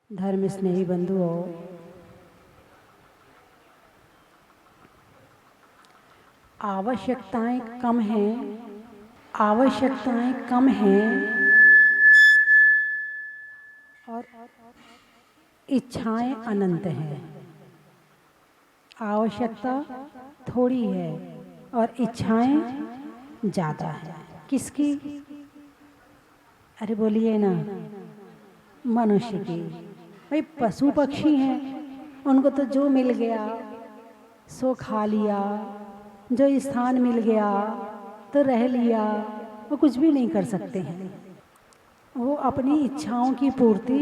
धर्म स्नेही बंधुओं, आवश्यकताएं कम हैं, आवश्यकताएं कम हैं और इच्छाएं अनंत हैं। आवश्यकता थोड़ी है और इच्छाएं ज़्यादा है। किसकी? अरे बोलिए ना, मनुष्य की। भाई पशु पक्षी हैं, उनको तो जो मिल गया सो खा लिया, जो स्थान मिल गया तो रह लिया, वो कुछ भी नहीं कर सकते हैं। वो अपनी इच्छाओं की पूर्ति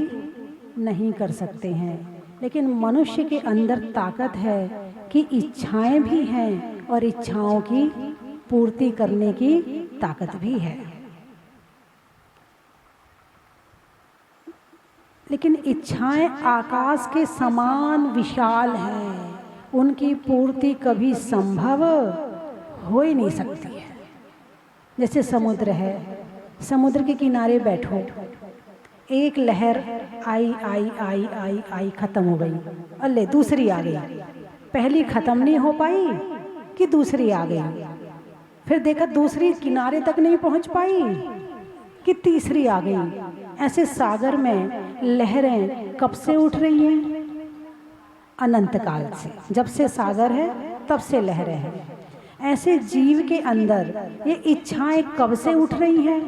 नहीं कर सकते हैं। लेकिन मनुष्य के अंदर ताकत है कि इच्छाएं भी हैं और इच्छाओं की पूर्ति करने की ताकत भी है। लेकिन इच्छाएं आकाश के समान विशाल हैं, उनकी पूर्ति कभी संभव हो ही नहीं सकती है। जैसे समुद्र है, समुद्र के किनारे बैठो, एक लहर आई आई आई आई आई खत्म हो गई, अल्ले दूसरी आ गई। पहली खत्म नहीं हो पाई कि दूसरी आ गई, फिर देखा दूसरी किनारे तक नहीं पहुंच पाई कि तीसरी आ गई। ऐसे सागर में लहरें कब से उठ रही हैं? अनंत काल से। जब से सागर है तब से लहरें हैं। ऐसे जीव के अंदर ये इच्छाएं कब से उठ रही हैं?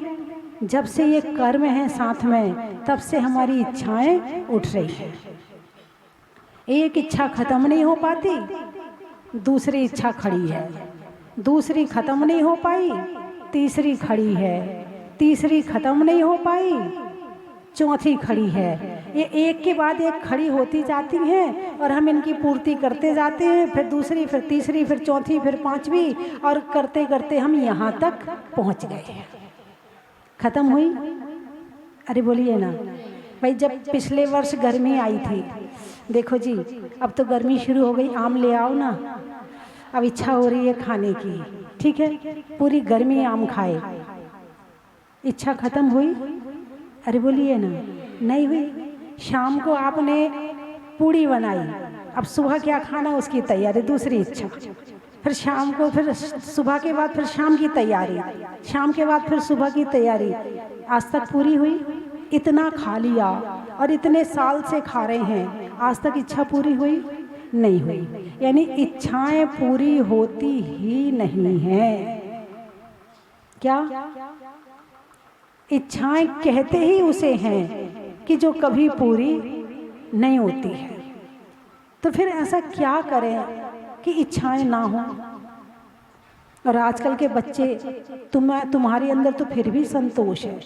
जब से ये कर्म है साथ में, तब से हमारी इच्छाएं उठ रही हैं। एक इच्छा खत्म नहीं हो पाती, दूसरी इच्छा खड़ी है, दूसरी खत्म नहीं हो पाई, तीसरी खड़ी है, तीसरी खत्म नहीं हो पाई, चौथी खड़ी है। ये एक के बाद एक खड़ी होती जाती हैं और हम इनकी पूर्ति करते जाते हैं। फिर दूसरी, फिर तीसरी, फिर चौथी, फिर पांचवी, और करते करते हम यहाँ तक पहुँच गए हैं। खत्म हुई? अरे बोलिए ना भाई। जब पिछले वर्ष गर्मी आई थी, देखो जी अब तो गर्मी शुरू हो गई, आम ले आओ ना। अब इच्छा हो रही है खाने की, ठीक है, पूरी गर्मी आम खाए। इच्छा खत्म हुई? अरे बोलिए ना, नहीं हुई। शाम को आपने पूड़ी बनाई, अब सुबह क्या खाना उसकी तैयारी, दूसरी इच्छा। फिर शाम को, फिर सुबह के बाद फिर शाम की तैयारी, शाम के बाद फिर सुबह की तैयारी। आज तक पूरी हुई? इतना खा लिया और इतने साल से खा रहे हैं, आज तक इच्छा पूरी हुई? नहीं हुई। यानी इच्छाएं पूरी होती ही नहीं हैं। क्या? इच्छाएं कहते ही उसे हैं कि जो कभी पूरी नहीं होती है। तो फिर ऐसा क्या करें कि इच्छाएं ना हो? और आजकल के बच्चे, तुम्हारे अंदर तो फिर भी संतोष है।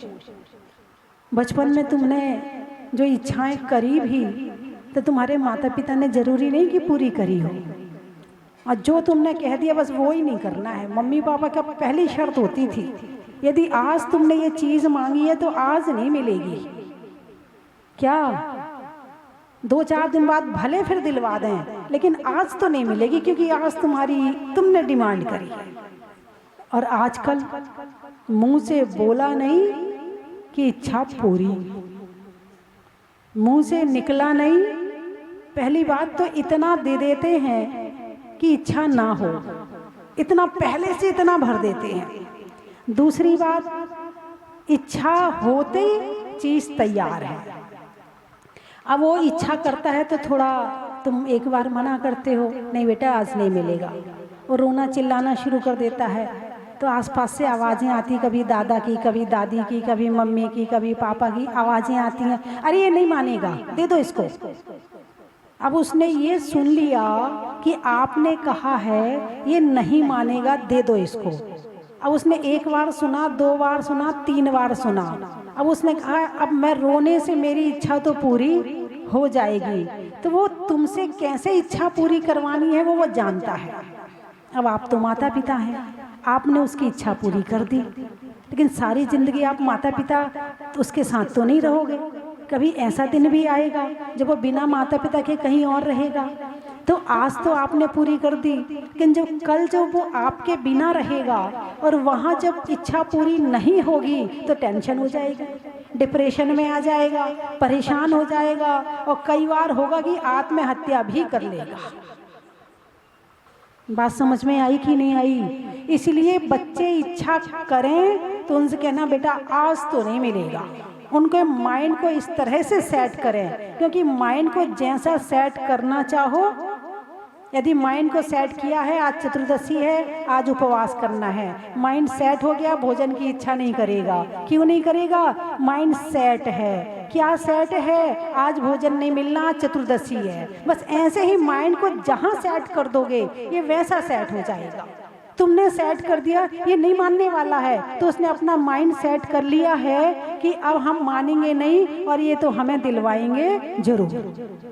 बचपन में तुमने जो इच्छाएं करी भी, तो तुम्हारे माता पिता ने जरूरी नहीं कि पूरी करी हो, और जो तुमने कह दिया बस वो ही नहीं करना है। मम्मी पापा का पहली शर्त होती थी, यदि आज तुमने ये चीज मांगी है तो आज नहीं मिलेगी। क्या? 2-4 दिन बाद भले फिर दिलवा दें, लेकिन आज तो नहीं मिलेगी, क्योंकि आज तुमने डिमांड करी है। और आजकल मुंह से बोला नहीं कि इच्छा पूरी, मुंह से निकला नहीं, पहली बात तो इतना दे देते हैं कि इच्छा ना हो, इतना पहले से इतना भर देते हैं। दूसरी बात, इच्छा होते ही चीज तैयार है। अब वो इच्छा करता है तो थोड़ा तुम एक बार मना करते हो, नहीं बेटा आज नहीं मिलेगा, वो रोना चिल्लाना शुरू कर देता है, तो आसपास से आवाज़ें आती, कभी दादा की, कभी दादी की, कभी मम्मी की, कभी पापा की आवाज़ें आती हैं, अरे ये नहीं मानेगा, दे दो इसको। अब उसने ये सुन लिया कि आपने कहा है ये नहीं मानेगा, दे दो इसको। अब उसने एक बार सुना, 2 बार सुना, 3 बार सुना। अब उसने कहा अब मैं रोने से मेरी इच्छा तो पूरी हो जाएगी, तो वो तुमसे कैसे इच्छा पूरी करवानी है वो जानता है। अब आप तो माता पिता हैं, आपने उसकी इच्छा पूरी कर दी, लेकिन सारी जिंदगी आप माता पिता तो उसके साथ तो नहीं रहोगे। कभी ऐसा दिन भी आएगा जब वो बिना माता पिता के कहीं और रहेगा, तो आज तो आपने पूरी कर दी, लेकिन जब कल जो वो आपके बिना रहेगा और वहाँ जब इच्छा पूरी नहीं होगी तो टेंशन हो जाएगी, डिप्रेशन में आ जाएगा, परेशान हो जाएगा और कई बार होगा कि आत्महत्या भी कर लेगा। बात समझ में आई कि नहीं आई? इसलिए बच्चे इच्छा करें तो उनसे कहना बेटा आज तो नहीं मिलेगा। उनके माइंड को इस तरह से सेट करें, क्योंकि माइंड को जैसा सेट करना चाहो, यदि माइंड को सेट किया है आज चतुर्दशी है, आज उपवास करना है, माइंड सेट हो गया, भोजन की इच्छा नहीं करेगा। क्यों नहीं करेगा? माइंड सेट है। क्या सेट है? आज भोजन नहीं मिलना, आज चतुर्दशी है। बस ऐसे ही माइंड को जहाँ सेट कर दोगे ये वैसा सेट हो जाएगा। तुमने सेट कर दिया ये नहीं मानने वाला है, तो उसने अपना माइंड सेट कर लिया है कि अब हम मानेंगे नहीं और ये तो हमें दिलवाएंगे जरूर।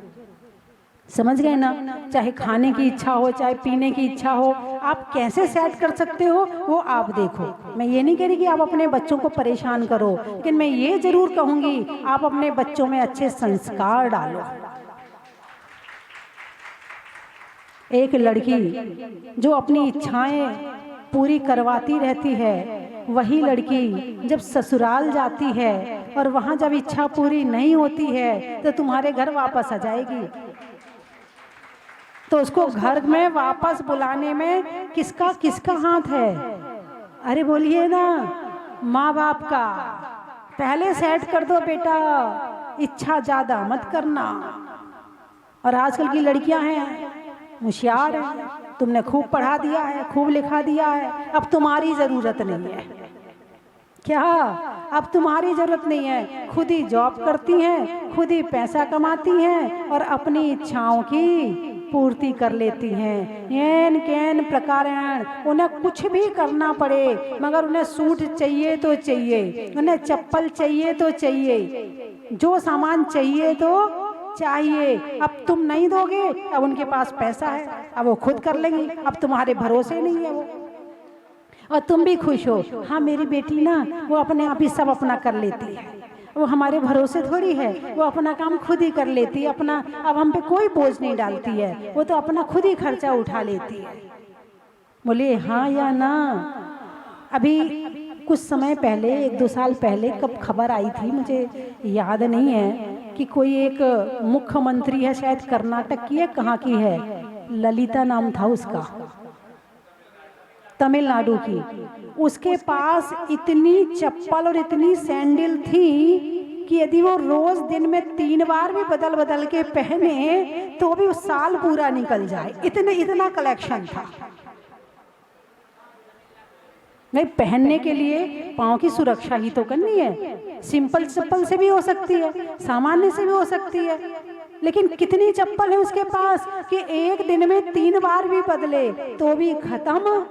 समझ गए ना? चाहे खाने की इच्छा हो, चाहे पीने की इच्छा हो, आप कैसे सेट कर सकते हो वो आप देखो। मैं ये नहीं कह रही कि आप अपने बच्चों को परेशान करो, लेकिन मैं ये जरूर कहूँगी आप अपने बच्चों में अच्छे संस्कार डालो। एक लड़की जो अपनी इच्छाएं पूरी करवाती रहती है, वही लड़की जब ससुराल जाती है और वहाँ जब इच्छा पूरी नहीं होती है तो तुम्हारे घर वापस आ जाएगी। तो उसको घर में वापस बुलाने में किसका किसका हाथ है? अरे बोलिए ना, माँ बाप का। पहले सेट कर दो बेटा, इच्छा ज्यादा मत करना। और आजकल की लड़कियां हैं होशियार है, तुमने खूब पढ़ा दिया है, खूब लिखा दिया है, अब तुम्हारी जरूरत नहीं है। क्या? अब तुम्हारी जरूरत नहीं है, खुद ही जॉब करती हैं, खुद ही पैसा कमाती हैं और अपनी इच्छाओं की पूर्ति कर लेती हैं। एन कैन प्रकारेण उन्हें कुछ भी करना पड़े, मगर उन्हें सूट चाहिए तो चाहिए, उन्हें चप्पल चाहिए तो चाहिए, जो सामान चाहिए तो चाहिए। अब तुम नहीं दोगे, अब उनके पास पैसा है, अब वो खुद कर लेंगी, अब तुम्हारे भरोसे नहीं है वो। और तुम भी खुश हो, हाँ मेरी बेटी ना वो अपने आप ही सब अपना कर लेती है, वो हमारे भरोसे थोड़ी है, वो अपना काम खुद ही कर लेती है, अपना अब हम पे कोई बोझ नहीं डालती है, वो तो अपना खुद ही खर्चा उठा लेती है। बोले हाँ या ना? अभी कुछ समय पहले, 1-2 साल पहले कब खबर आई थी मुझे याद नहीं है, कि कोई एक मुख्यमंत्री है, शायद कर्नाटक की है, कहाँ की है, ललिता नाम था उसका, तमिलनाडु की। उसके पास इतनी चप्पल और इतनी सैंडल थी कि यदि वो रोज दिन में 3 बार भी बदल बदल के पहने तो भी उस साल पूरा निकल जाए, इतना कलेक्शन था। नहीं, पहनने के लिए पाँव की सुरक्षा ही तो करनी है। सिंपल चप्पल से भी हो सकती है, सामान्य से भी हो सकती है, लेकिन कितनी चप्पल है उसके पास कि एक दिन में 3 बार भी बदले तो भी खत्म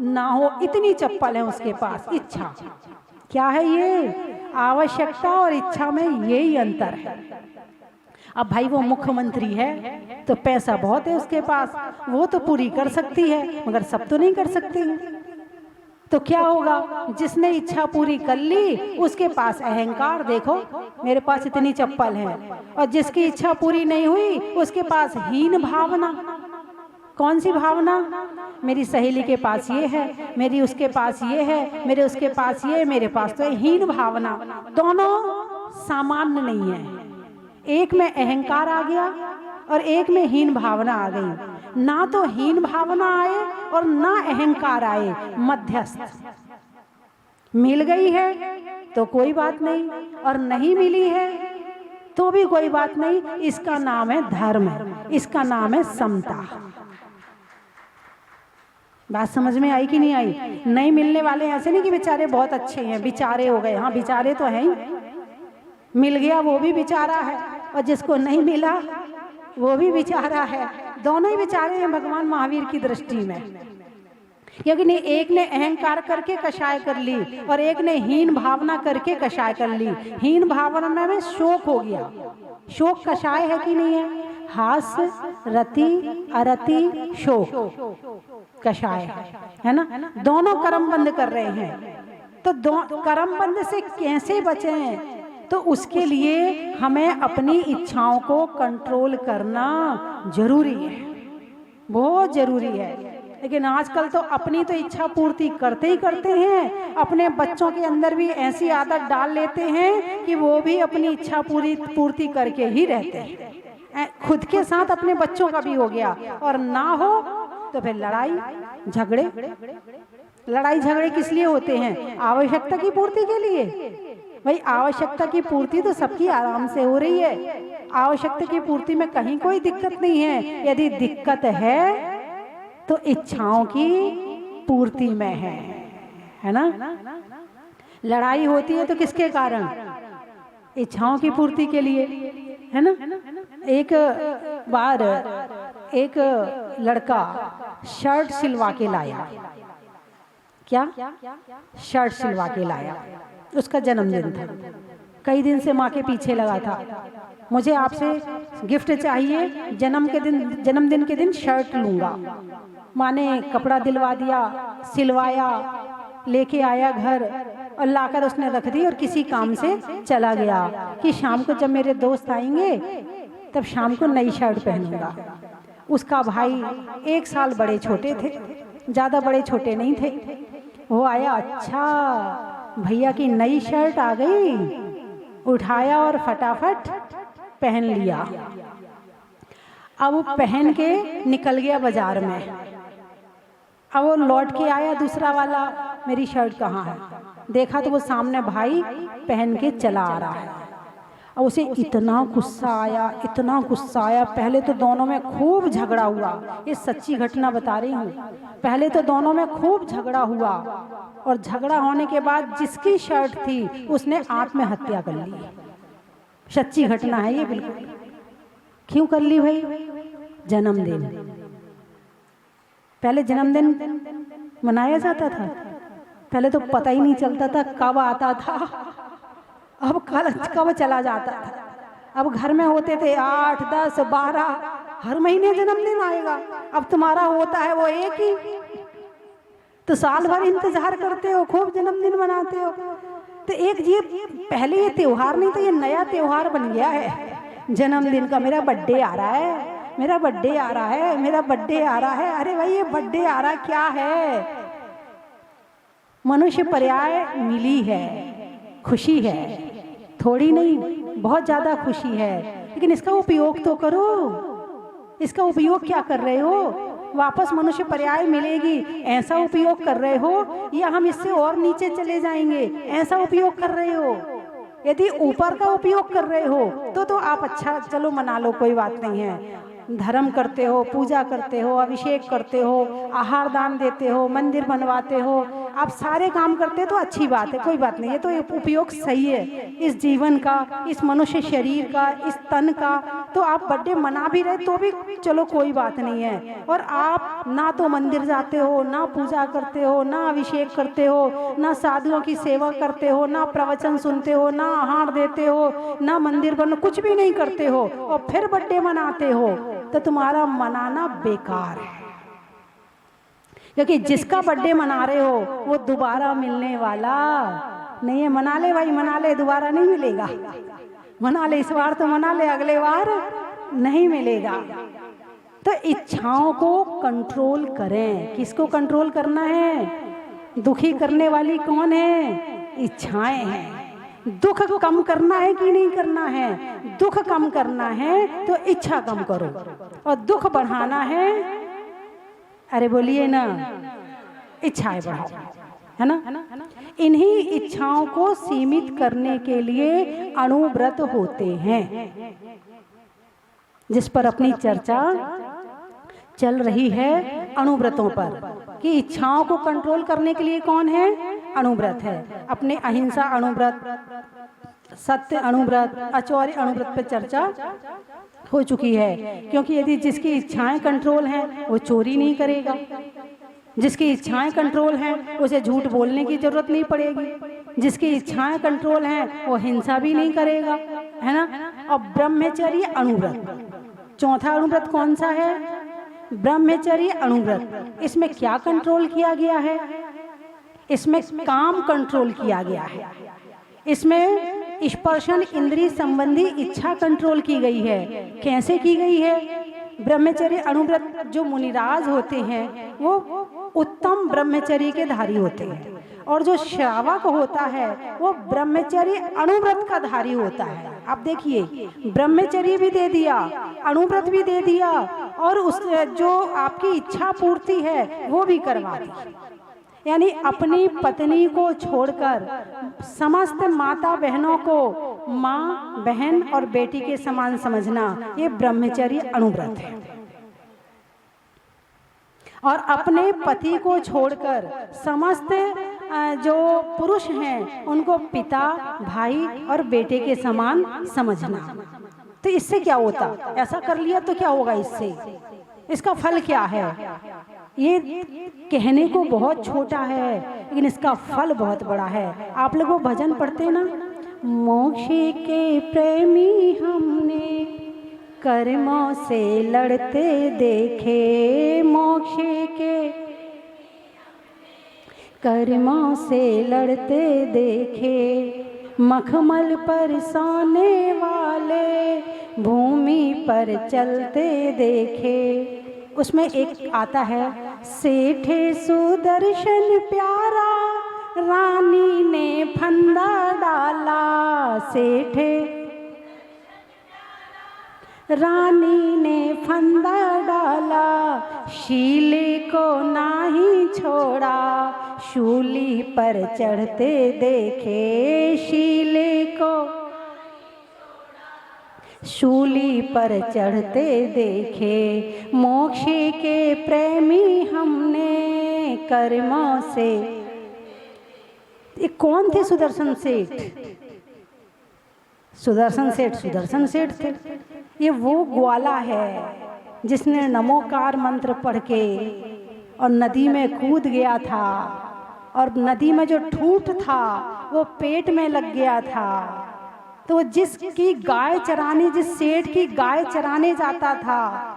ना हो, इतनी चप्पल है उसके पास। इच्छा क्या है? ये आवश्यकता और इच्छा में यही अंतर है। अब भाई वो मुख्यमंत्री है तो पैसा बहुत है उसके पास, वो तो पूरी कर सकती है, मगर सब तो नहीं कर सकती है। तो क्या होगा? जिसने इच्छा पूरी कर ली उसके पास अहंकार, देखो मेरे पास इतनी चप्पल है, और जिसकी इच्छा पूरी नहीं हुई उसके पास हीन भावना। कौन सी भावना? मेरी सहेली के पास ये है, मेरी उसके पास ये है, मेरे उसके पास ये, मेरे पास तो हीन भावना। दोनों सामान्य नहीं है, एक में अहंकार आ गया और एक में हीन भावना आ गई। ना तो हीन भावना आए और ना अहंकार आए, मध्यस्थ। मिल गई है तो कोई बात नहीं, और नहीं मिली है तो भी कोई बात नहीं। इसका नाम है धर्म, इसका नाम है समता। बात समझ में आई कि नहीं आई? नहीं मिलने वाले ऐसे नहीं कि बेचारे बहुत अच्छे हैं, बेचारे हो गए, हाँ बेचारे तो हैं ही। मिल गया वो भी बेचारा है, और जिसको नहीं मिला वो भी बेचारा है। दोनों ही बेचारे हैं भगवान महावीर की दृष्टि में, क्योंकि नहीं, एक ने अहंकार करके कषाय कर ली और एक ने हीन भावना करके कषाय कर ली। हीन भावना में शोक हो गया। शोक कषाय है कि नहीं है? हास्य, रति, अरति, शोक कषाय है ना? दोनों कर्म बंद कर रहे हैं। तो कर्म बंद से कैसे बचें? तो उसके लिए हमें अपनी इच्छाओं को कंट्रोल करना जरूरी है। बहुत जरूरी है। लेकिन आजकल तो अपनी तो इच्छा पूर्ति करते ही करते हैं, अपने बच्चों के अंदर भी ऐसी आदत डाल लेते हैं कि वो भी अपनी इच्छा पूर्ति करके ही रहते हैं। खुद के साथ अपने बच्चों का भी हो गया, और ना हो तो फिर लड़ाई झगड़े। लड़ाई झगड़े किस लिए होते हैं? आवश्यकता की पूर्ति के लिए। भाई आवश्यकता की पूर्ति तो सबकी आराम से हो रही है, आवश्यकता की पूर्ति में कहीं कोई दिक्कत नहीं है। यदि दिक्कत है तो इच्छाओं की पूर्ति में है ना। लड़ाई होती है तो किसके कारण? इच्छाओं की पूर्ति के लिए, है ना। एक बार एक लड़का शर्ट सिलवा के लाया। क्या? शर्ट सिलवा के लाया। उसका जन्मदिन था, कई दिन से माँ के पीछे लगा था, मुझे आपसे गिफ्ट चाहिए, जन्मदिन के दिन शर्ट लूंगा। माँ ने कपड़ा दिलवा दिया, सिलवाया, लेके आया घर और लाकर उसने रख दी और किसी काम से चला गया कि शाम को जब मेरे दोस्त आएंगे तब शाम को नई शर्ट पहनूंगा। उसका भाई 1 साल बड़े छोटे थे, ज़्यादा बड़े छोटे नहीं थे। वो आया, अच्छा भैया की नई शर्ट आ गई, उठाया और फटाफट पहन लिया। अब वो पहन के निकल गया बाजार में। अब वो लौट के आया दूसरा वाला, मेरी शर्ट कहाँ है? देखा तो वो सामने भाई पहन के चला आ रहा है। और उसे इतना गुस्सा आया, इतना गुस्सा आया। पहले तो दोनों में खूब झगड़ा हुआ, ये सच्ची घटना बता रही हूँ। पहले तो दोनों में खूब झगड़ा हुआ और झगड़ा होने के बाद जिसकी शर्ट थी उसने आत्महत्या कर ली। सच्ची घटना है ये बिल्कुल। क्यों कर ली भाई? जन्मदिन। पहले जन्मदिन मनाया जाता था, पहले तो पता ही नहीं चलता था कब आता था, अब कब चला जाता था। अब घर में होते थे 8, 10, 12, हर महीने जन्मदिन आएगा। अब तुम्हारा होता है वो एक ही, तो साल भर इंतजार करते हो, खूब जन्मदिन मनाते हो। तो एक ये पहले ये त्योहार नहीं था, ये नया त्योहार बन गया है जन्मदिन का। मेरा बर्थडे आ रहा है, मेरा बर्थडे आ रहा है, मेरा बर्थडे आ रहा है। अरे भाई ये बर्थडे आ रहा क्या है? मनुष्य पर्याय मिली है, खुशी है, थोड़ी नहीं बहुत ज्यादा खुशी है, लेकिन इसका उपयोग तो करो। इसका उपयोग क्या कर रहे हो? वापस मनुष्य पर्याय मिलेगी ऐसा उपयोग कर रहे हो, या हम इससे और नीचे चले जाएंगे ऐसा उपयोग कर रहे हो? यदि ऊपर का उपयोग कर रहे हो तो आप अच्छा चलो मना लो, कोई बात नहीं है। धर्म करते हो, पूजा करते हो, अभिषेक करते हो, आहार दान देते हो, मंदिर बनवाते हो, आप सारे काम करते हो तो अच्छी बात है, कोई बात नहीं है। तो उपयोग सही है इस जीवन का, इस मनुष्य शरीर का, इस तन का। तो आप बर्थडे मना भी रहे तो भी चलो कोई बात नहीं है। और आप ना तो मंदिर जाते हो, ना पूजा करते हो, ना अभिषेक करते हो, ना साधुओं की सेवा करते हो, ना प्रवचन सुनते हो, ना आहार देते हो, ना मंदिर बनो, कुछ भी नहीं करते हो और फिर बर्थडे मनाते हो, तो तुम्हारा मनाना बेकार है। क्योंकि जिसका बर्थडे मना रहे हो वो दोबारा मिलने वाला नहीं है। मना ले भाई, मना ले, दोबारा नहीं मिलेगा। मना ले, इस बार तो मना ले, अगले बार नहीं मिलेगा। तो इच्छाओं को कंट्रोल करें। किसको कंट्रोल करना है? दुखी करने वाली कौन है? इच्छाएं हैं। दुख कम करना है कि नहीं करना है? दुख कम करना है तो इच्छा कम करो, और दुख बढ़ाना है, अरे बोलिए ना, इच्छाएं बढ़ाओ, है ना। इन्हीं इच्छाओं को सीमित करने के लिए अणुव्रत होते हैं, जिस पर अपनी चर्चा चल रही है अणुव्रतों पर, कि इच्छाओं को कंट्रोल करने के लिए कौन है? अणुव्रत है। अपने अहिंसा अणुव्रत, सत्य अणुव्रत, अचौर्य अणुव्रत पर चर्चा हो चुकी है। क्योंकि यदि जिसकी इच्छाएं कंट्रोल हैं वो चोरी नहीं करेगा, जिसकी इच्छाएं कंट्रोल हैं उसे झूठ बोलने की जरूरत नहीं पड़ेगी, जिसकी इच्छाएं कंट्रोल हैं वो हिंसा भी नहीं करेगा, है ना। और ब्रह्मचर्य अणुव्रत, चौथा अणुव्रत कौन सा है? ब्रह्मचर्य अणुव्रत। इसमें क्या कंट्रोल किया गया है? इसमें काम कंट्रोल किया गया है। इसमें स्पर्शन इंद्रिय संबंधी इच्छा कंट्रोल की गई है। कैसे की गई है? ब्रह्मचर्य अनुव्रत जो मुनिराज होते हैं वो उत्तम ब्रह्मचर्य के धारी होते हैं, और जो श्रावक होता है वो ब्रह्मचर्य अनुव्रत का धारी होता है। आप देखिए, ब्रह्मचर्य भी दे दिया, अनुव्रत भी दे दिया, और उस जो आपकी इच्छा पूर्ति है वो भी करवा दी। यानी अपनी पत्नी को छोड़कर समस्त माता बहनों को माँ, बहन और बेटी के समान समझना, ये ब्रह्मचर्य अनुव्रत है। और अपने पति को छोड़कर समस्त जो पुरुष हैं उनको पिता, भाई और बेटे के समान समझना। तो इससे क्या होता? ऐसा कर लिया तो क्या होगा? इसका फल क्या है? ये कहने को बहुत छोटा है, लेकिन इसका फल बहुत बड़ा है। आप लोग वो भजन पढ़ते ना, मोक्ष के प्रेमी हमने कर्मों से लड़ते देखे, मोक्ष के कर्मों से लड़ते देखे, मखमल पर सोने वाले भूमि पर चलते देखे। उसमें एक आता है, सेठे सुदर्शन प्यारा रानी ने फंदा डाला, सेठे रानी ने फंदा डाला, शीले को नाही छोड़ा, शूली पर चढ़ते देखे, शीले को शूली पर चढ़ते देखे, मोक्ष के प्रेमी हमने कर्मों से। ये कौन थे? सुदर्शन सेठ। सुदर्शन सेठ थे। ये वो ग्वाला है जिसने नमोकार मंत्र पढ़ के और नदी में कूद गया था, और नदी में जो ठूंठ था वो पेट में लग गया था। तो जिसकी गाय चराने, जिस सेठ की गाय चराने जाता था,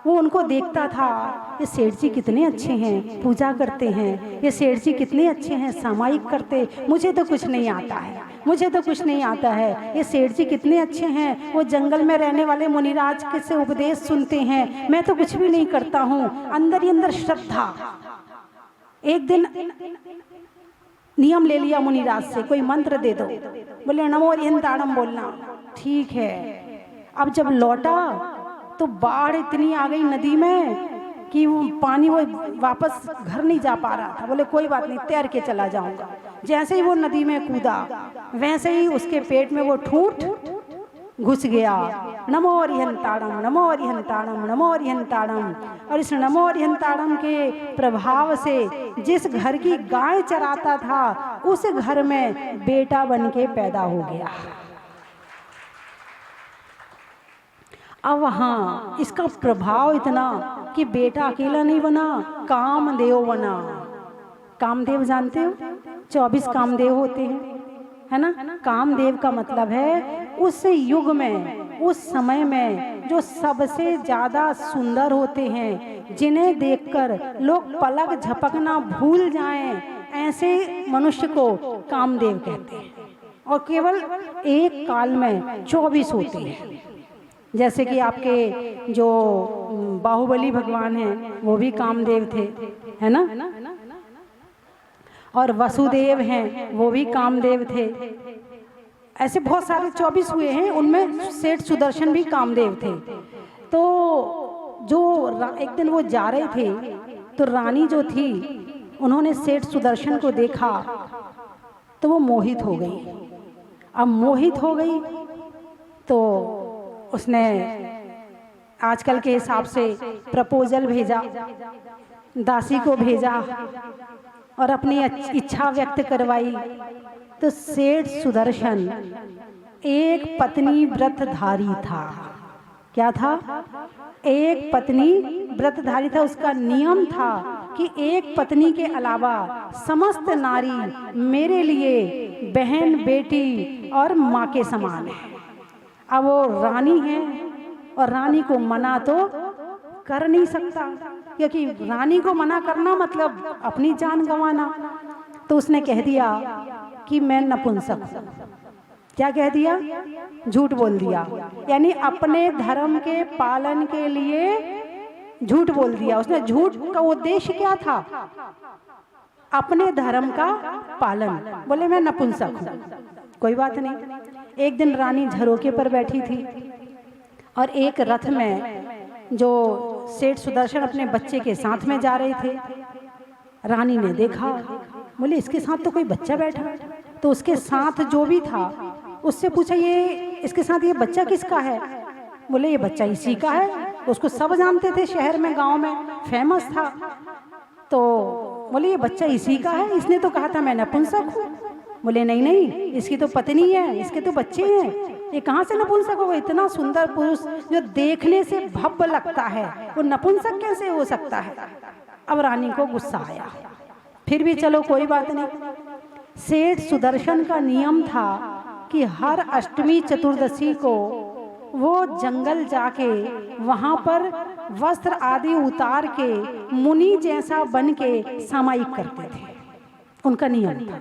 वो उनको देखता था, ये सेठ जी कितने अच्छे हैं, पूजा करते हैं, ये सेठ जी कितने अच्छे हैं, सामायिक करते, मुझे तो कुछ नहीं आता है, मुझे तो कुछ नहीं आता है। ये सेठ जी कितने अच्छे हैं, वो जंगल में रहने वाले मुनिराज के से उपदेश सुनते हैं, मैं तो कुछ भी नहीं करता हूँ। अंदर ही अंदर श्रद्धा। एक दिन नियम ले लिया मुनिराज से, कोई मंत्र दे दो, बोले नमो अरिहंताणम बोलना। ठीक है। अब जब लौटा तो बाढ़ इतनी आ गई नदी में कि वो पानी वो वापस घर नहीं जा पा रहा था। बोले कोई बात नहीं, तैर के चला जाऊंगा। जैसे ही वो नदी में कूदा, वैसे ही उसके पेट में वो ठूंठ घुस गया। नमो अरिहंताणम, नमो अरिहंताणम, नमो अरिहंताणम। और इस नमो अरिहंताणम के प्रभाव से जिस घर की गाय चराता था, उस घर में बेटा बन के पैदा हो गया। अब हाँ, इसका प्रभाव इतना कि बेटा अकेला नहीं बना, कामदेव बना। कामदेव जानते हो? 24 कामदेव होते हैं, है ना? कामदेव का मतलब है उस युग में, उस समय में जो सबसे ज्यादा सुंदर होते हैं, जिन्हें देखकर लोग पलक झपकना भूल जाएं, ऐसे मनुष्य को कामदेव कहते हैं। और केवल एक काल में 24 होते हैं। जैसे कि आपके जो बाहुबली भगवान हैं वो भी कामदेव थे, है ना? और वसुदेव हैं वो भी कामदेव थे। ऐसे बहुत सारे 24 हुए हैं, उनमें सेठ सुदर्शन भी कामदेव थे। तो जो एक दिन वो जा रहे थे तो रानी जो थी, उन्होंने सेठ सुदर्शन को देखा तो वो मोहित हो गई। अब मोहित हो गई तो उसने आजकल के हिसाब से प्रपोजल भेजा, दासी को भेजा और अपनी इच्छा व्यक्त करवाई। तो सेठ सुदर्शन एक पत्नी व्रतधारी था। क्या था? एक पत्नी व्रतधारी था। उसका नियम था कि एक पत्नी के अलावा समस्त नारी मेरे लिए बहन, बेटी और माँ के समान है। अब वो रानी है और रानी को मना तो कर नहीं सकता, क्योंकि रानी को मना करना मतलब अपनी जान गंवाना। तो उसने कह दिया कि मैं नपुंसक हूँ, क्या कह दिया? झूठ बोल दिया। यानी अपने धर्म के पालन के लिए झूठ बोल दिया उसने। झूठ का उद्देश्य क्या था? अपने धर्म का पालन। बोले मैं नपुंसक हूं। कोई बात नहीं। एक दिन रानी झरोके पर बैठी थी और एक रथ में जो सेठ सुदर्शन अपने बच्चे के साथ में जा रहे थे, रानी ने देखा, बोले इसके साथ तो कोई बच्चा बैठा। तो उसके साथ जो भी था उससे पूछा, ये इसके साथ ये बच्चा किसका है? बोले ये बच्चा इसी का है। उसको सब जानते थे, शहर में गांव में फेमस था। तो बोले ये बच्चा इसी का है, इसने तो कहा था मैं नपुंसक हूँ। बोले नहीं नहीं, इसकी तो पत्नी है, इसके तो बच्चे हैं, ये कहाँ से नपुंसक होगा? इतना सुंदर पुरुष जो देखने से भव्य लगता है, वो नपुंसक कैसे हो सकता है? अब रानी को गुस्सा आया। फिर भी चलो कोई बात नहीं। सेठ सुदर्शन का नियम था कि हर अष्टमी चतुर्दशी को वो जंगल जाके वहां पर वस्त्र आदि उतार के मुनि जैसा बन के सामायिक करते थे। उनका नियम था।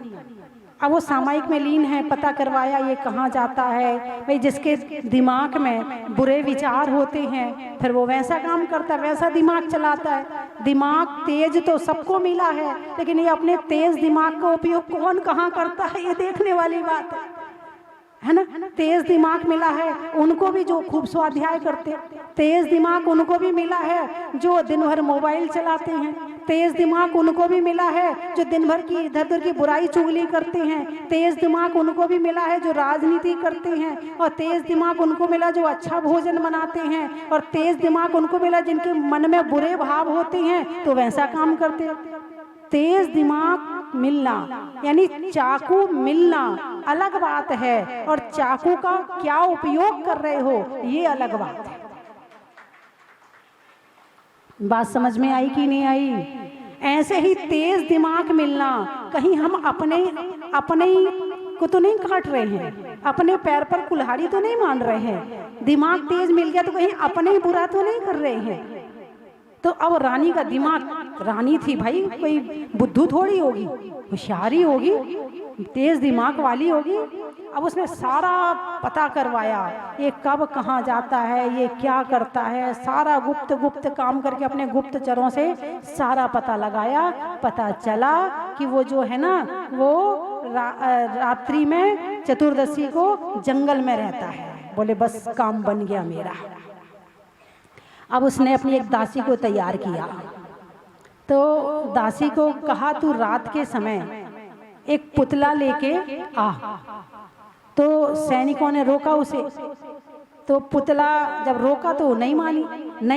अब वो सामायिक में लीन है, पता करवाया ये कहाँ जाता है। भाई जिसके दिमाग में बुरे विचार होते हैं फिर वो वैसा काम करता है, वैसा दिमाग चलाता है। दिमाग तेज तो सबको मिला है, लेकिन ये अपने तेज दिमाग का उपयोग कौन कहाँ करता है ये देखने वाली बात है ना। तेज दिमाग मिला है उनको भी जो खूब स्वाध्याय करते, तेज दिमाग उनको भी मिला है जो दिन भर मोबाइल चलाते हैं, तेज दिमाग उनको भी मिला है जो दिन भर की इधर उधर की बुराई चुगली करते हैं, तेज दिमाग उनको भी मिला है जो राजनीति करते हैं, और तेज दिमाग उनको मिला जो अच्छा भोजन बनाते हैं, और तेज दिमाग उनको मिला जिनके मन में बुरे भाव होते हैं तो वैसा काम करते हैं। तेज दिमाग मिलना यानी चाकू मिलना अलग बात है, और चाकू का क्या उपयोग कर रहे हो ये अलग बात है। बात समझ में आई कि नहीं आई? ऐसे ही तेज दिमाग मिलना, कहीं हम अपने को तो नहीं काट रहे हैं, अपने पैर पर कुल्हाड़ी तो नहीं मान रहे हैं। दिमाग तेज मिल गया तो कहीं अपने ही बुरा तो नहीं कर रहे हैं। तो अब रानी का दिमाग, रानी थी भाई, कोई बुद्धू थोड़ी होगी, होशियारी होगी, तेज दिमाग वाली होगी। अब उसने सारा पता करवाया, ये कब कहाँ जाता है, ये क्या करता है, सारा गुप्त काम करके अपने गुप्तचरों से सारा पता लगाया। पता चला कि वो जो है ना वो रात्रि में चतुर्दशी को जंगल में रहता है। बोले बस काम बन गया मेरा। अब उसने अपनी एक दासी को तैयार किया, तो दासी को कहा तू रात के समय एक पुतला लेके आ। तो सैनिकों ने रोका उसे, तो पुतला जब रोका तो नहीं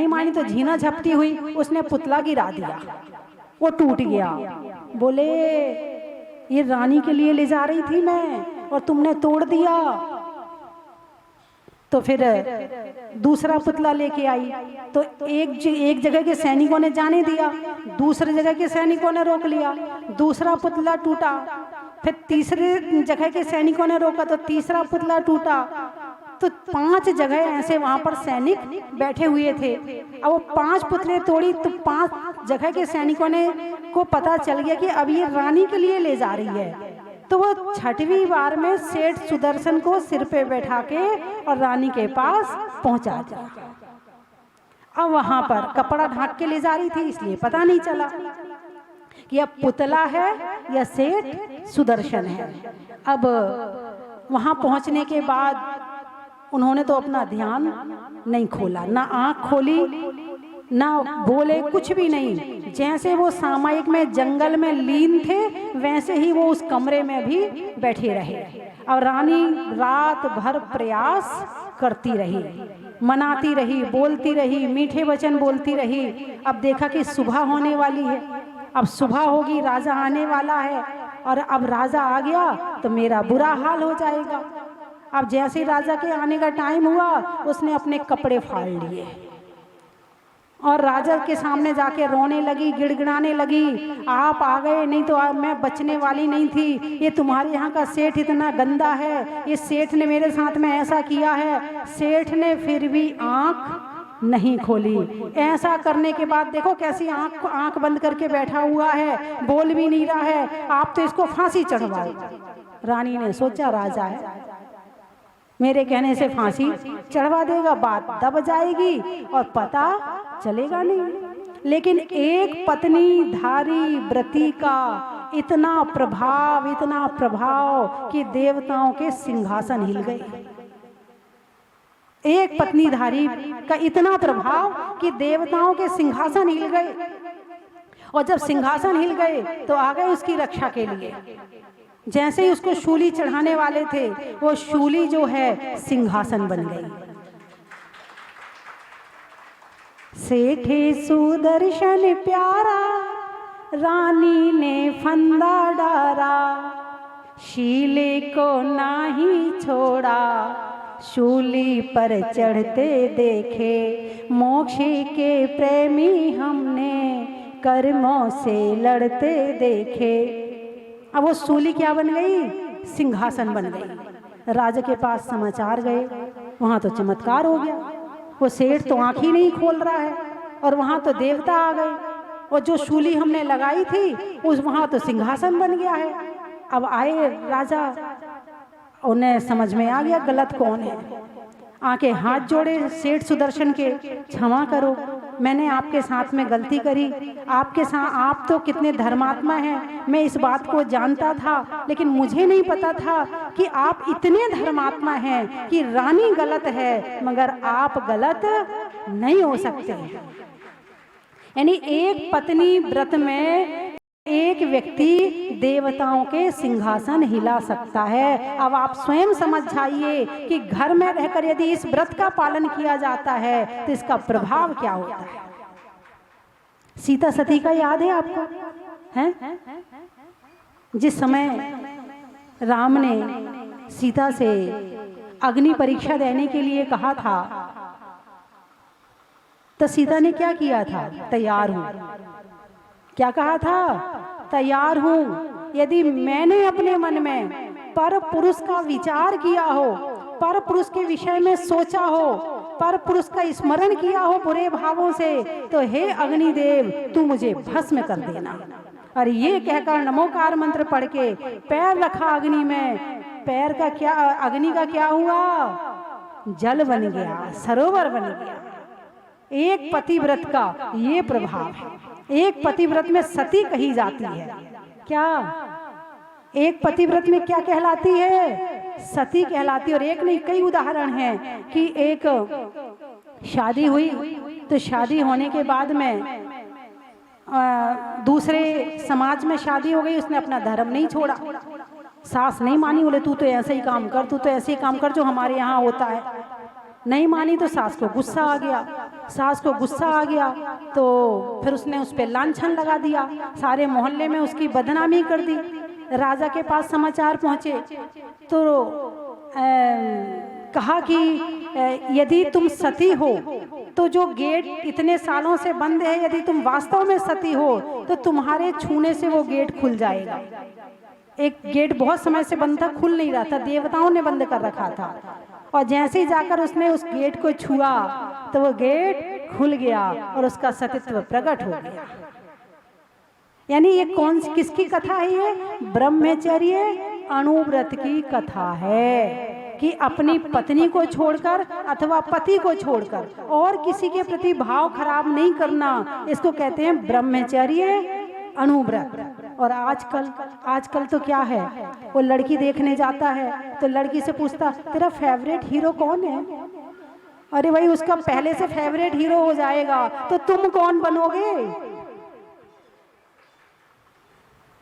मानी तो झीना झपटी हुई, उसने पुतला गिरा दिया, वो टूट गया। बोले ये रानी के लिए ले जा रही थी मैं और तुमने तोड़ दिया। तो फिर दूसरा पुतला लेके आई, तो एक जगह के सैनिकों ने जाने दिया, दूसरे जगह के सैनिकों ने रोक लिया, दूसरा पुतला टूटा। फिर तीसरे जगह के सैनिकों ने रोका तो तीसरा पुतला टूटा। तो 5 जगह ऐसे वहां पर सैनिक बैठे हुए थे। अब वो 5 पुतले तोड़ी तो 5 जगह के सैनिकों ने को पता चल गया कि अब ये रानी के लिए ले जा रही है। तो वो 6वीं बार में सेठ सुदर्शन को सिर पे बैठा के और रानी के पास पहुंचा दिया। अब वहां पर कपड़ा ढांक के ले जा रही थी, इसलिए पता नहीं चला कि अब पुतला है या सेठ सुदर्शन है। अब वहां पहुंचने के बाद उन्होंने तो अपना ध्यान नहीं खोला, ना आंख खोली, ना बोले, कुछ भी नहीं। जैसे वो सामायिक में जंगल में लीन थे वैसे ही वो उस कमरे में भी बैठे रहे। और रानी रात भर प्रयास करती रही, मनाती रही, बोलती रही, मीठे वचन बोलती रही। अब देखा कि सुबह होने वाली है, अब सुबह होगी, राजा आने वाला है, और अब राजा आ गया तो मेरा बुरा हाल हो जाएगा। अब जैसे ही राजा के आने का टाइम हुआ उसने अपने कपड़े फाड़ लिए और राजा के सामने जाके रोने लगी, गिड़गिड़ाने लगी, आप आ गए, नहीं तो मैं बचने वाली नहीं थी। ये तुम्हारे यहाँ का सेठ इतना गंदा है, ये सेठ ने मेरे साथ में ऐसा किया है। सेठ ने फिर भी आंख नहीं खोली। ऐसा करने के बाद देखो कैसी आंख बंद करके बैठा हुआ है, बोल भी नहीं रहा है। आप तो इसको फांसी चढ़वाओ। रानी ने सोचा राजा है, मेरे कहने से फांसी चढ़वा देगा, बात दब जाएगी और पता चलेगा नहीं। लेकिन एक पत्नी धारी व्रती का इतना प्रभाव कि देवताओं के सिंहासन हिल गए। एक पत्नी धारी का इतना प्रभाव कि देवताओं के सिंहासन हिल गए, और जब सिंहासन हिल गए तो आ गए उसकी रक्षा के लिए। जैसे ही उसको शूली चढ़ाने वाले थे, वो शूली जो है सिंहासन बन गई। सेठे सुदर्शन प्यारा, रानी ने फंदा डारा, शीले को नाही छोड़ा, शूली पर चढ़ते देखे, मोक्ष के प्रेमी हमने, कर्मों से लड़ते देखे। अब वो शूली क्या बन गई? सिंहासन बन गई। राजा के पास समाचार गए, वहाँ तो चमत्कार हो गया। वो सेठ तो आँख ही नहीं खोल रहा है, और वहाँ तो देवता आ गए, और जो शूली हमने लगाई थी उस वहाँ तो सिंहासन बन गया है। अब आए राजा, उन्हें समझ में आ गया गलत कौन है। आके हाथ जोड़े सेठ सुदर्शन के, क्षमा करो, मैंने आपके साथ में गलती करी। आपके साथ, आप तो कितने धर्मात्मा हैं, मैं इस बात को जानता था, लेकिन मुझे नहीं पता था कि आप इतने धर्मात्मा हैं कि रानी गलत है मगर आप गलत नहीं हो सकते। यानी एक पत्नी व्रत में एक व्यक्ति देवताओं के सिंहासन हिला सकता है। अब आप स्वयं समझ जाइए कि घर में रहकर यदि इस व्रत का पालन किया जाता है तो इसका प्रभाव क्या होता है। सीता सती का याद है आपको? हैं? जिस समय राम ने सीता से अग्नि परीक्षा देने के लिए कहा था, तो सीता ने क्या किया था? तैयार हूं। क्या कहा था? तैयार हूं। यदि मैंने अपने मन में पर पुरुष का विचार किया हो, पर पुरुष के विषय में सोचा हो, पर पुरुष का स्मरण किया हो बुरे भावों से, तो हे अग्निदेव तू मुझे भस्म कर देना। और ये कहकर नमोकार मंत्र पढ़ के पैर रखा अग्नि में, पैर का क्या, अग्नि का क्या हुआ? जल बन गया, सरोवर बन गया। एक पतिव्रत का ये प्रभाव है। एक पतिव्रत में सती कही जाती है। क्या एक पतिव्रत में क्या कहलाती है? सती कहलाती है। और एक नहीं, कई उदाहरण हैं कि एक शादी हुई तो शादी होने के बाद में दूसरे समाज में शादी हो गई, उसने अपना धर्म नहीं छोड़ा, सास नहीं मानी, बोले तू तो ऐसे ही काम कर, तू तो ऐसे ही काम कर जो हमारे यहाँ होता है। नहीं मानी तो सास को गुस्सा आ गया। सास को गुस्सा आ गया तो फिर उसने उस पर लांछन लगा दिया, सारे मोहल्ले में उसकी बदनामी कर दी। राजा के पास समाचार पहुँचे तो कहा कि यदि तुम सती हो तो जो गेट इतने सालों से बंद है, यदि तुम वास्तव में सती हो तो तुम्हारे छूने से वो गेट खुल जाएगा। एक गेट बहुत समय से बंद था, खुल नहीं रहा था, देवताओं ने बंद कर रखा था। और जैसे ही जाकर उसने उस गेट को छुआ तो वो गेट खुल गया और उसका सतीत्व प्रकट हो गया। यानी ये किसकी कथा है? ये ब्रह्मचर्य अनुव्रत की कथा है कि अपनी पत्नी को छोड़कर अथवा पति को छोड़कर और किसी के प्रति भाव खराब नहीं करना, इसको कहते हैं ब्रह्मचर्य अनुव्रत। और आजकल तो क्या है, वो लड़की देखने जाता है तो लड़की से पूछता तेरा फेवरेट हीरो कौन है? अरे भाई उसका पहले से फेवरेट हीरो हो जाएगा तो तुम कौन बनोगे?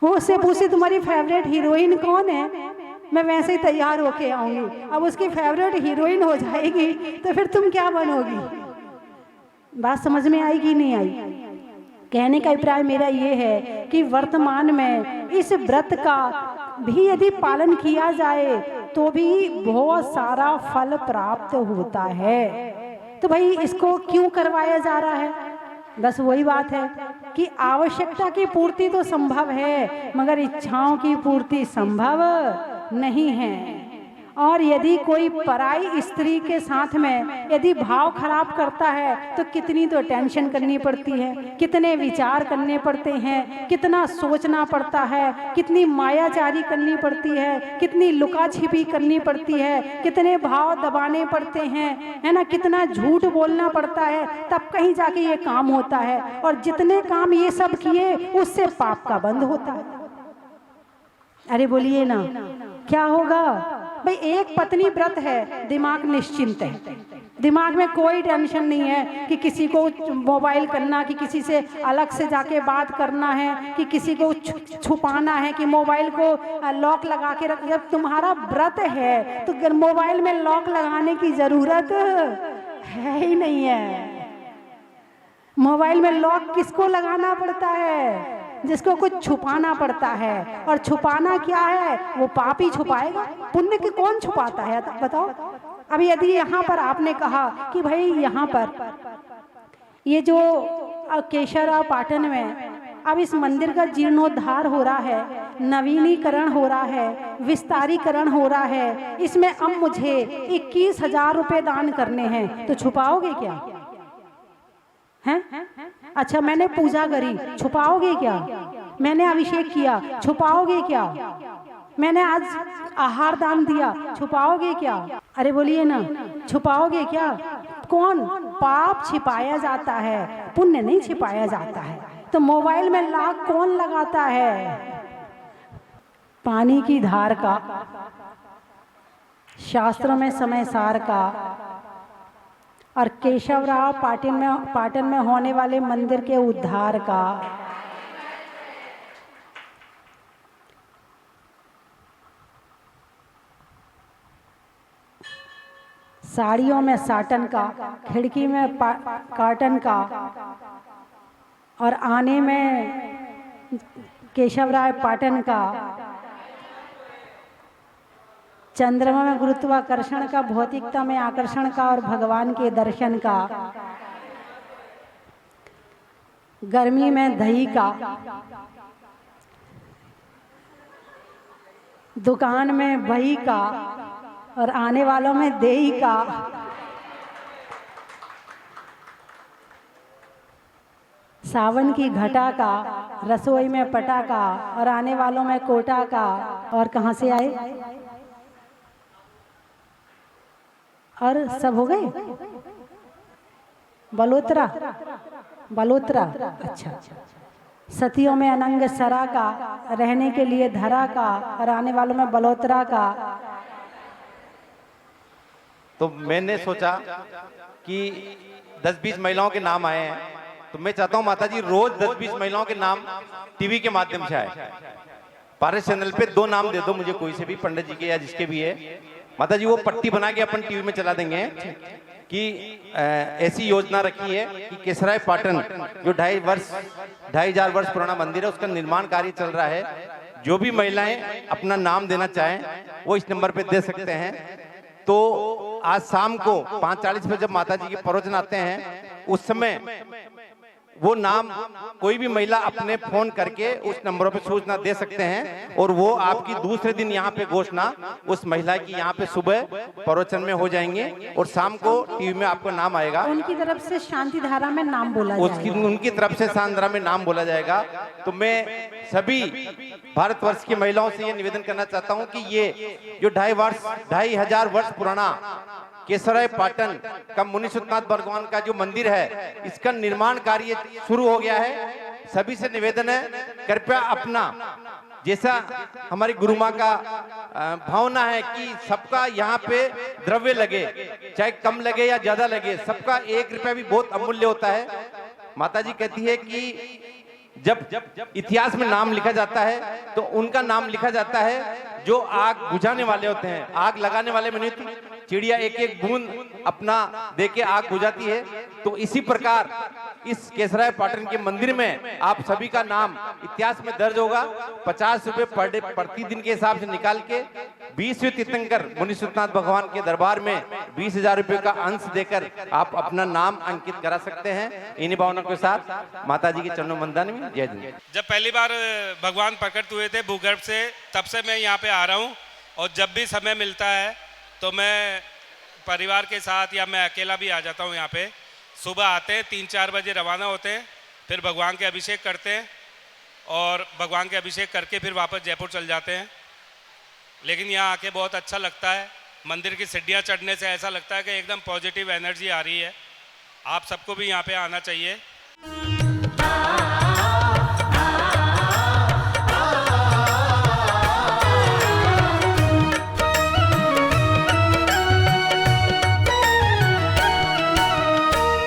वो उससे पूछे तुम्हारी फेवरेट हीरोइन कौन है, मैं वैसे ही तैयार होके आऊंगी। अब उसकी फेवरेट हीरोइन हो जाएगी तो फिर तुम क्या बनोगी? बात समझ में आएगी नहीं आई? कहने का अभिप्राय मेरा ये है कि वर्तमान में इस व्रत का भी यदि पालन किया जाए तो भी बहुत सारा फल प्राप्त होता है। तो भाई इसको क्यों करवाया जा रहा है? बस वही बात है कि आवश्यकता की पूर्ति तो संभव है मगर इच्छाओं की पूर्ति संभव नहीं है। और यदि कोई पराई स्त्री के साथ में यदि भाव खराब करता है तो कितनी तो टेंशन करनी पड़ती है, कितने विचार करने पड़ते हैं, कितना सोचना पड़ता है, कितनी मायाचारी करनी पड़ती है, कितनी लुका छिपी करनी पड़ती है, कितने भाव दबाने पड़ते हैं, है ना, कितना झूठ बोलना पड़ता है, तब कहीं जाके ये काम होता है। और जितने काम ये सब किए उससे पाप का बंध होता है। अरे बोलिए ना, क्या होगा भाई? एक पत्नी व्रत है, दिमाग निश्चिंत है, दिमाग में कोई टेंशन नहीं है कि किसी को मोबाइल करना, कि किसी से अलग से जाके बात करना है, कि किसी को छुपाना है, कि मोबाइल को लॉक लगा के रख। जब तुम्हारा व्रत है तो मोबाइल में लॉक लगाने की जरूरत है ही नहीं है। मोबाइल में लॉक किसको लगाना पड़ता है? जिसको कुछ छुपाना पड़ता है। और छुपाना क्या है? वो पाप ही छुपाएगा, पुण्य के कौन छुपाता है बताओ? अब यदि यहाँ पर आपने कहा कि भाई यहाँ पर ये जो केशवराव पाटन में अब इस मंदिर का जीर्णोद्धार हो रहा है, नवीनीकरण हो रहा है, विस्तारीकरण हो रहा है, इसमें अब मुझे 21,000 रुपये दान करने हैं, तो छुपाओगे क्या? हैं? अच्छा, मैंने पूजा करी, छुपाओगे क्या? मैंने अभिषेक किया, छुपाओगे क्या? मैंने आज आहार दान दिया, छुपाओगे क्या? अरे बोलिए ना, छुपाओगे क्या? कौन? पाप छिपाया जाता है, पुण्य नहीं छिपाया जाता है। तो मोबाइल में लॉक कौन लगाता है? पानी की धार का, शास्त्रों में समय सार का, और केशवराव पाटन में होने वाले मंदिर के उद्धार का। साड़ियों में साटन का, खिड़की में काटन का, और आने में केशवराव पाटन का, चंद्रमा में गुरुत्वाकर्षण का, भौतिकता में आकर्षण का, और भगवान के दर्शन का, गर्मी में दही का, दुकान में बही का, और आने वालों में देही का। सावन की घटा का, रसोई में पटा का, और आने वालों में कोटा का। और कहाँ से आए? और सब हो गए? बलोत्रा, बलोत्रा, अच्छा। सतियों में अनंग सरा का, रहने के लिए धरा का, और आने वालों में बलोत्रा का। तो मैंने सोचा कि 10-20 महिलाओं के नाम आए हैं, तो मैं चाहता हूं माता जी रोज 10-20 महिलाओं के नाम टीवी के माध्यम से आए। पारस चैनल पे 2 नाम दे दो मुझे, कोई से भी, पंडित जी के या जिसके भी है माता जी, वो पट्टी बना के अपन टीवी में चला देंगे कि ऐसी योजना रखी है कि केशवराव पाटन जो 2,500 वर्ष पुराना मंदिर है, उसका निर्माण कार्य चल रहा है। जो भी महिलाएं अपना नाम देना चाहें वो इस नंबर पे दे सकते हैं। तो आज शाम को 5:40 पे जब माता जी के प्रवचन आते हैं, उस समय वो नाम कोई भी महिला अपने फोन करके उस नंबरों पे सूचना दे सकते हैं, और वो आपकी दूसरे दिन यहाँ पे घोषणा उस महिला की यहाँ पे सुबह प्रवचन में हो जाएंगे, और शाम को टीवी में आपका नाम आएगा। उनकी तरफ से शांति धारा में नाम बोला जाएगा। उनकी तरफ से शांति धारा में नाम बोला जाएगा। तो मैं सभी भारतवर्ष की महिलाओं से ये निवेदन करना चाहता हूँ कि ये जो 2,500 वर्ष पुराना केशवराव पाटन का मुनि सुतनाथ भगवान का जो मंदिर है, इसका निर्माण कार्य शुरू हो गया है। सभी से निवेदन है, कृपया अपना जैसा हमारी गुरु माँ का भावना है कि सबका यहाँ पे द्रव्य लगे, चाहे कम लगे या ज्यादा लगे, सबका 1 रुपया भी बहुत अमूल्य होता है। माता जी कहती है कि जब इतिहास में नाम लिखा जाता है तो उनका नाम लिखा जाता है जो आग बुझाने वाले होते हैं, आग लगाने वाले में नहीं। चिड़िया एक एक बूंद अपना देके आग बुझाती है। तो इसी प्रकार इस केशवराव पाटन के मंदिर में आप सभी का नाम इतिहास में दर्ज होगा। 50 रुपए पर डे प्रति दिन के हिसाब से निकाल के 20वें तीर्थंकर मुनि सुतनाथ भगवान के दरबार में 20,000 रुपए का अंश देकर आप अपना नाम अंकित करा सकते हैं। इन्हीं भावनाओं के साथ माता जी के चरणों वंदन में जय जिंद। जब पहली बार भगवान प्रकट हुए थे भूगर्भ से, तब से मैं यहाँ पे आ रहा हूँ, और जब भी समय मिलता है तो मैं परिवार के साथ या मैं अकेला भी आ जाता हूँ यहाँ पे। सुबह आते हैं 3-4 बजे रवाना होते हैं, फिर भगवान के अभिषेक करते हैं और भगवान के अभिषेक करके फिर वापस जयपुर चल जाते हैं। लेकिन यहाँ आके बहुत अच्छा लगता है। मंदिर की सीढ़ियाँ चढ़ने से ऐसा लगता है कि एकदम पॉजिटिव एनर्जी आ रही है। आप सबको भी यहाँ पे आना चाहिए।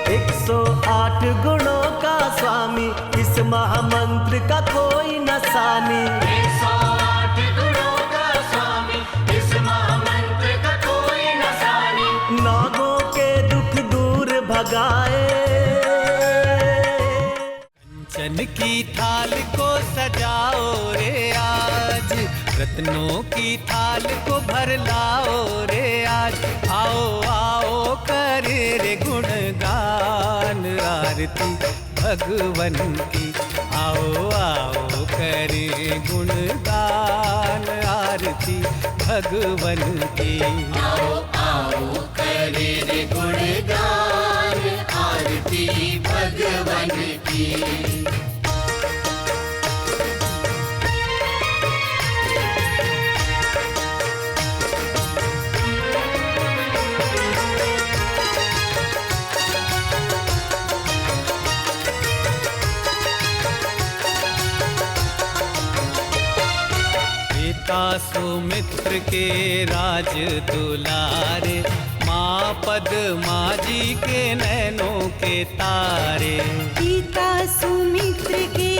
108 गुणों का स्वामी, इस महामंत्र का कोई न सानी। 108 गुणों का स्वामी, इस महामंत्र का कोई न सानी। नागों के दुख दूर भगाए, कंचन की थाल को सजाओ रे आज, रत्नों की थाल को भर लाओ रे आज। आओ आओ करे रे गुणगान आरती भगवन की। आओ आओ करे गुणगान आरती भगवन की। आओ आओ करे रे गुणगान आरती भगवन की। सुमित्र के राज दुलारे, माँ पद्मा जी के नैनों के तारे। पिता सुमित्र के